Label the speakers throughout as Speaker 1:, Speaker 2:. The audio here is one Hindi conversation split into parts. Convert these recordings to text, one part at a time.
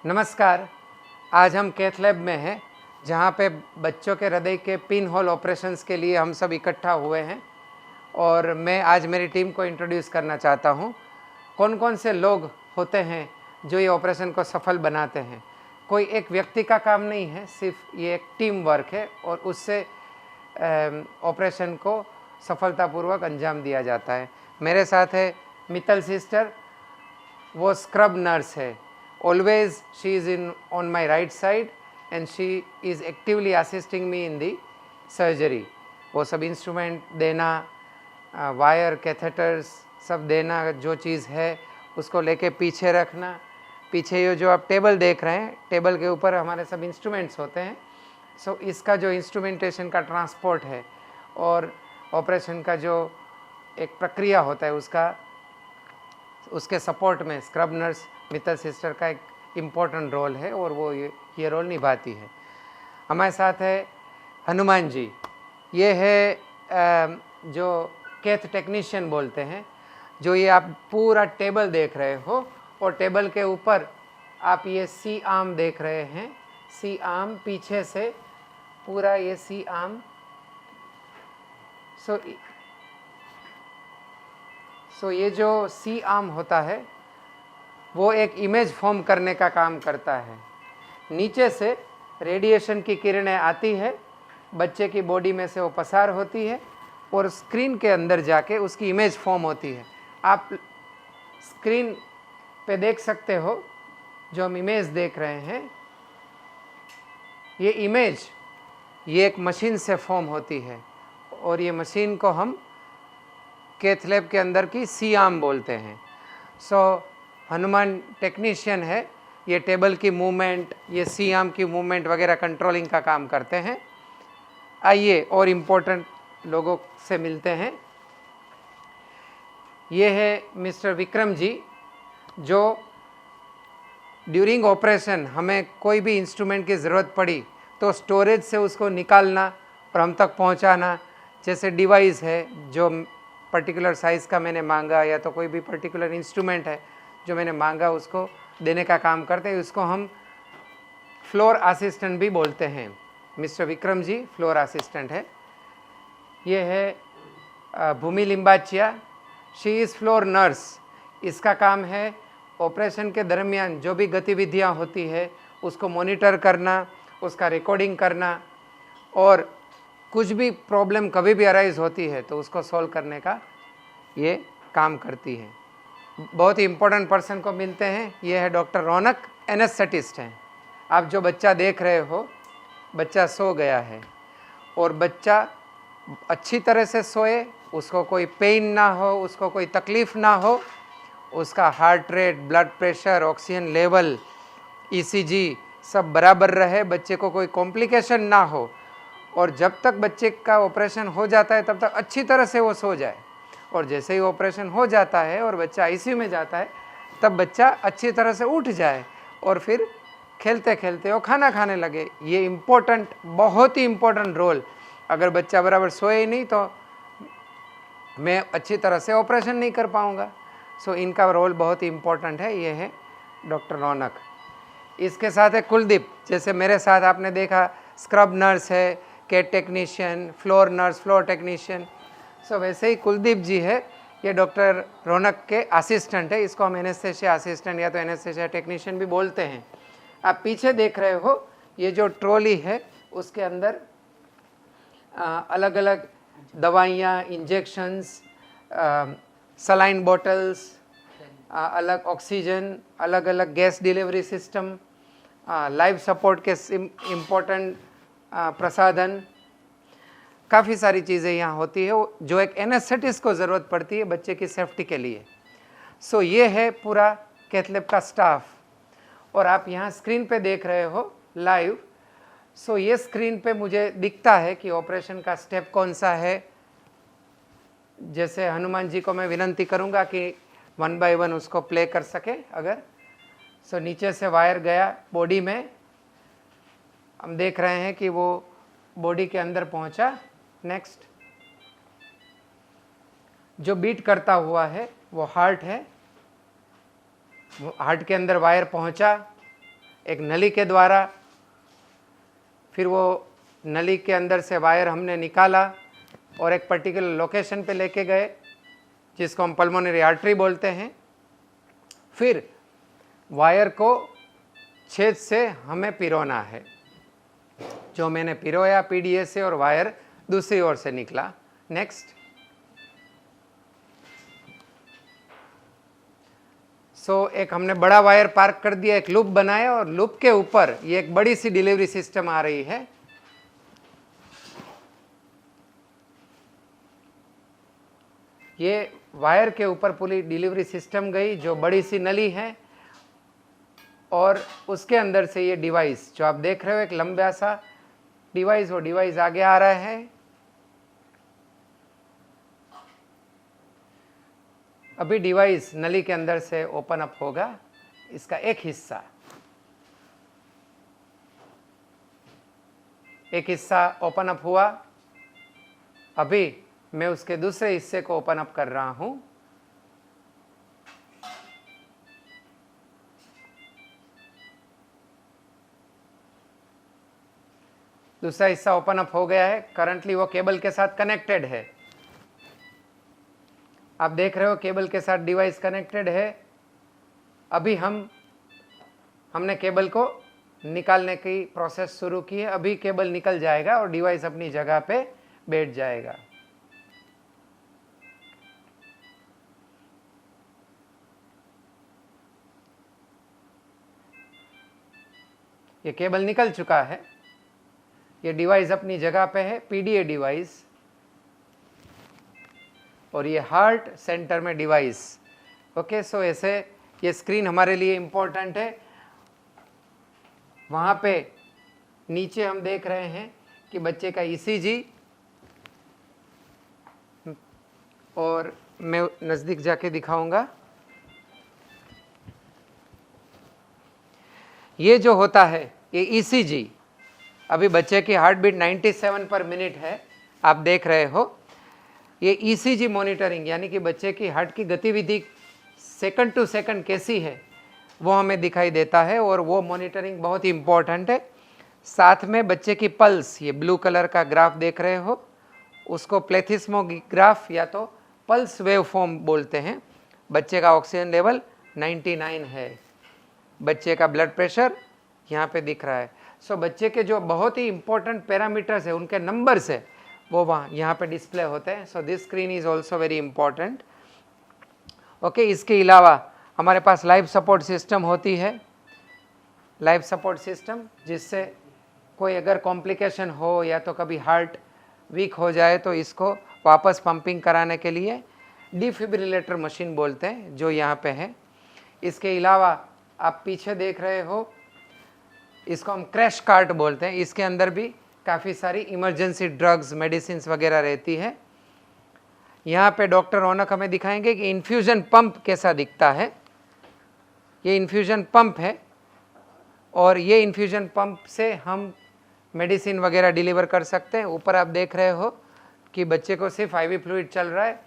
Speaker 1: नमस्कार। आज हम कैथ लैब में हैं जहाँ पे बच्चों के हृदय के पिन होल ऑपरेशंस के लिए हम सब इकट्ठा हुए हैं और मैं आज मेरी टीम को इंट्रोड्यूस करना चाहता हूँ। कौन कौन से लोग होते हैं जो ये ऑपरेशन को सफल बनाते हैं। कोई एक व्यक्ति का काम नहीं है, सिर्फ ये एक टीम वर्क है और उससे ऑपरेशन को सफलतापूर्वक अंजाम दिया जाता है। मेरे साथ है मित्तल सिस्टर, वो स्क्रब नर्स है। Always she is on my right side and she is actively assisting me in the surgery. वो सब इंस्ट्रूमेंट देना, वायर, कैथेटर्स सब देना, जो चीज़ है उसको लेके पीछे रखना। पीछे ये जो आप टेबल देख रहे हैं, टेबल के ऊपर हमारे सब इंस्ट्रूमेंट्स होते हैं। सो इसका जो इंस्ट्रूमेंटेशन का ट्रांसपोर्ट है और ऑपरेशन का जो एक प्रक्रिया होता है उसके सपोर्ट में स्क्रब नर्स मित्तल सिस्टर का एक इम्पोर्टेंट रोल है और वो ये रोल निभाती है। हमारे साथ है हनुमान जी। ये है जो कैथ टेक्नीशियन बोलते हैं। जो ये आप पूरा टेबल देख रहे हो और टेबल के ऊपर आप ये सी आर्म देख रहे हैं। सी आर्म पीछे से पूरा ये सी आर्म सो ये जो सी आर्म होता है वो एक इमेज फॉर्म करने का काम करता है। नीचे से रेडिएशन की किरणें आती है, बच्चे की बॉडी में से वो पसार होती है और स्क्रीन के अंदर जाके उसकी इमेज फॉर्म होती है। आप स्क्रीन पे देख सकते हो जो हम इमेज देख रहे हैं, ये इमेज ये एक मशीन से फॉर्म होती है और ये मशीन को हम कैथ लैब के अंदर की सी आर्म बोलते हैं। हनुमान टेक्नीशियन है, ये टेबल की मूवमेंट, ये सी आर्म की मूवमेंट वगैरह कंट्रोलिंग का काम करते हैं। आइए और इम्पोर्टेंट लोगों से मिलते हैं। ये है मिस्टर विक्रम जी, जो ड्यूरिंग ऑपरेशन हमें कोई भी इंस्ट्रूमेंट की ज़रूरत पड़ी तो स्टोरेज से उसको निकालना और हम तक पहुंचाना। जैसे डिवाइस है जो पर्टिकुलर साइज़ का मैंने मांगा या तो कोई भी पर्टिकुलर इंस्ट्रूमेंट है जो मैंने मांगा उसको देने का काम करते हैं। उसको हम फ्लोर असिस्टेंट भी बोलते हैं। Mister Vikram ji floor assistant है। ये है Bhumi Limbachiya, she is floor nurse. इसका काम है ऑपरेशन के दरमियान जो भी गतिविधियां होती है उसको मॉनिटर करना, उसका रिकॉर्डिंग करना और कुछ भी प्रॉब्लम कभी भी अराइज होती है तो उसको सॉल्व करने का ये काम करती है। बहुत ही इम्पोर्टेंट पर्सन को मिलते हैं। ये है डॉक्टर रौनक, एनेस्थेटिस्ट हैं। आप जो बच्चा देख रहे हो, बच्चा सो गया है और बच्चा अच्छी तरह से सोए, उसको कोई पेन ना हो, उसको कोई तकलीफ़ ना हो, उसका heart rate, blood pressure, oxygen level, ECG सब बराबर रहे, बच्चे को कोई कॉम्प्लिकेशन ना हो और जब तक बच्चे का ऑपरेशन हो जाता है तब तक अच्छी तरह से वो सो जाए। और जैसे ही ऑपरेशन हो जाता है और बच्चा आईसीयू में जाता है तब बच्चा अच्छी तरह से उठ जाए और फिर खेलते खेलते वो खाना खाने लगे। ये इम्पोर्टेंट, बहुत ही इम्पोर्टेंट रोल। अगर बच्चा बराबर सोए ही नहीं तो मैं अच्छी तरह से ऑपरेशन नहीं कर पाऊँगा। इनका रोल बहुत ही इम्पोर्टेंट है। ये है डॉक्टर रौनक। इसके साथ है कुलदीप। जैसे मेरे साथ आपने देखा स्क्रब नर्स है, cath technician, floor nurse, floor technician. वैसे ही कुलदीप जी है, ये डॉक्टर रौनक के असिस्टेंट है। इसको हम एनेस्थेसिया असिस्टेंट या तो एनेस्थेसिया टेक्नीशियन भी बोलते हैं। आप पीछे देख रहे हो ये जो ट्रॉली है उसके अंदर अलग अलग दवाइयाँ, इंजेक्शंस, सलाइन बॉटल्स, अलग ऑक्सीजन, अलग अलग gas delivery system, life support के इम्पोर्टेंट प्रसाधन, काफ़ी सारी चीज़ें यहाँ होती है जो एक एनेस्थेटिस्ट को ज़रूरत पड़ती है बच्चे की सेफ्टी के लिए। ये है पूरा कैथ लैब का स्टाफ और आप यहाँ स्क्रीन पे देख रहे हो लाइव। ये स्क्रीन पे मुझे दिखता है कि ऑपरेशन का स्टेप कौन सा है। जैसे हनुमान जी को मैं विनंती करूँगा कि 1 बाय 1 उसको प्ले कर सके अगर। नीचे से वायर गया बॉडी में, हम देख रहे हैं कि वो बॉडी के अंदर पहुंचा। नेक्स्ट जो बीट करता हुआ है वो हार्ट है, हार्ट के अंदर वायर पहुंचा, एक नली के द्वारा, फिर वो नली के अंदर से वायर हमने निकाला और एक पर्टिकुलर लोकेशन पे लेके गए जिसको हम पल्मोनरी आर्टरी बोलते हैं। फिर वायर को छेद से हमें पिरोना है, जो मैंने पिरोया पीडीए से, और वायर दूसरी ओर से निकला। नेक्स्ट। एक हमने बड़ा वायर पार्क कर दिया, एक लूप बनाया और लूप के ऊपर ये एक बड़ी सी डिलीवरी सिस्टम आ रही है। ये वायर के ऊपर पूरी डिलीवरी सिस्टम गई जो बड़ी सी नली है, और उसके अंदर से ये डिवाइस जो आप देख रहे हो, एक लंबा सा डिवाइस, वो डिवाइस आगे आ रहा है। अभी डिवाइस नली के अंदर से ओपन अप होगा, इसका एक हिस्सा ओपन अप हुआ। अभी मैं उसके दूसरे हिस्से को ओपन अप कर रहा हूं। दूसरा हिस्सा ओपन अप हो गया है। करंटली वो केबल के साथ कनेक्टेड है। आप देख रहे हो केबल के साथ डिवाइस कनेक्टेड है। अभी हमने केबल को निकालने की प्रोसेस शुरू की है। अभी केबल निकल जाएगा और डिवाइस अपनी जगह पे बैठ जाएगा। ये केबल निकल चुका है, ये डिवाइस अपनी जगह पे है, पीडीए डिवाइस, और ये हार्ट सेंटर में डिवाइस। ओके, सो ऐसे ये स्क्रीन हमारे लिए इम्पोर्टेंट है। वहाँ पे नीचे हम देख रहे हैं कि बच्चे का ईसीजी, और मैं नज़दीक जाके दिखाऊंगा। ये जो होता है ये ईसीजी, अभी बच्चे की हार्ट बीट 97 पर मिनट है, आप देख रहे हो। ये ईसीजी मॉनिटरिंग यानी कि बच्चे की हार्ट की गतिविधि सेकंड टू सेकंड कैसी है वो हमें दिखाई देता है, और वो मॉनिटरिंग बहुत ही इम्पोर्टेंट है। साथ में बच्चे की पल्स, ये ब्लू कलर का ग्राफ देख रहे हो, उसको प्लेथिस्मोग्राफ या तो पल्स वेव फॉर्म बोलते हैं। बच्चे का ऑक्सीजन लेवल 99 है, बच्चे का ब्लड प्रेशर यहाँ पे दिख रहा है। सो बच्चे के जो बहुत ही इंपॉर्टेंट पैरामीटर्स है, उनके नंबर्स है, वो वहाँ यहाँ पे डिस्प्ले होते हैं। So this screen is also very important. Okay, इसके अलावा हमारे पास लाइफ सपोर्ट सिस्टम होती है। लाइफ सपोर्ट सिस्टम जिससे कोई अगर कॉम्प्लिकेशन हो या तो कभी हार्ट वीक हो जाए तो इसको वापस पंपिंग कराने के लिए डिफिब्रिलेटर मशीन बोलते हैं, जो यहाँ पे है। इसके अलावा आप पीछे देख रहे हो, इसको हम क्रैश कार्ट बोलते हैं। इसके अंदर भी काफ़ी सारी इमरजेंसी ड्रग्स, मेडिसिन वगैरह रहती है। यहाँ पे डॉक्टर रौनक हमें दिखाएंगे कि इन्फ्यूज़न पंप कैसा दिखता है। ये इन्फ्यूज़न पंप है, और ये इन्फ्यूज़न पंप से हम मेडिसिन वगैरह डिलीवर कर सकते हैं। ऊपर आप देख रहे हो कि बच्चे को सिर्फ आईवी फ्लूइड चल रहा है।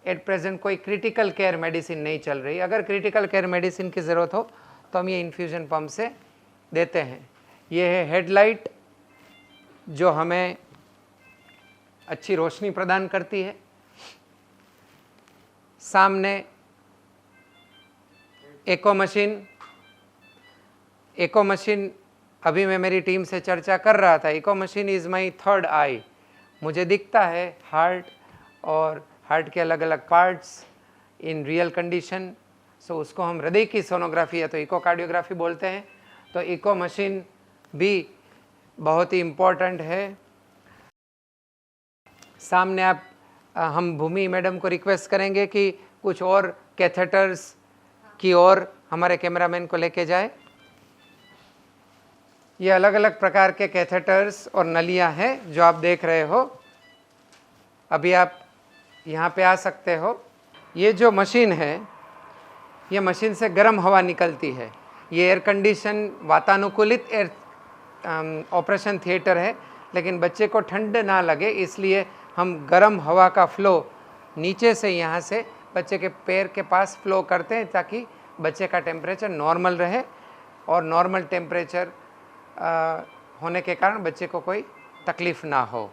Speaker 1: एट प्रेजेंट कोई क्रिटिकल केयर मेडिसिन नहीं चल रही। अगर क्रिटिकल केयर मेडिसिन की ज़रूरत हो तो हम ये इन्फ्यूज़न पंप से देते हैं। ये है हेडलाइट जो हमें अच्छी रोशनी प्रदान करती है। सामने एको मशीन अभी मैं मेरी टीम से चर्चा कर रहा था। एको मशीन इज़ माई थर्ड आई। मुझे दिखता है हार्ट और हार्ट के अलग अलग पार्ट्स इन रियल कंडीशन। सो उसको हम हृदय की सोनोग्राफी या तो इकोकार्डियोग्राफी बोलते हैं। तो इको मशीन भी बहुत ही इम्पोर्टेंट है। सामने हम भूमि मैडम को रिक्वेस्ट करेंगे कि कुछ और कैथेटर्स की ओर हमारे कैमरामैन को लेके जाए। ये अलग अलग प्रकार के कैथेटर्स और नलियां हैं जो आप देख रहे हो। अभी आप यहाँ पे आ सकते हो। ये जो मशीन है, ये मशीन से गर्म हवा निकलती है। ये एयर कंडीशन वातानुकूलित एयर ऑपरेशन थिएटर है, लेकिन बच्चे को ठंड ना लगे इसलिए हम गर्म हवा का फ्लो नीचे से यहाँ से बच्चे के पैर के पास फ्लो करते हैं ताकि बच्चे का टेम्परेचर नॉर्मल रहे। और नॉर्मल टेम्परेचर होने के कारण बच्चे को कोई तकलीफ़ ना हो।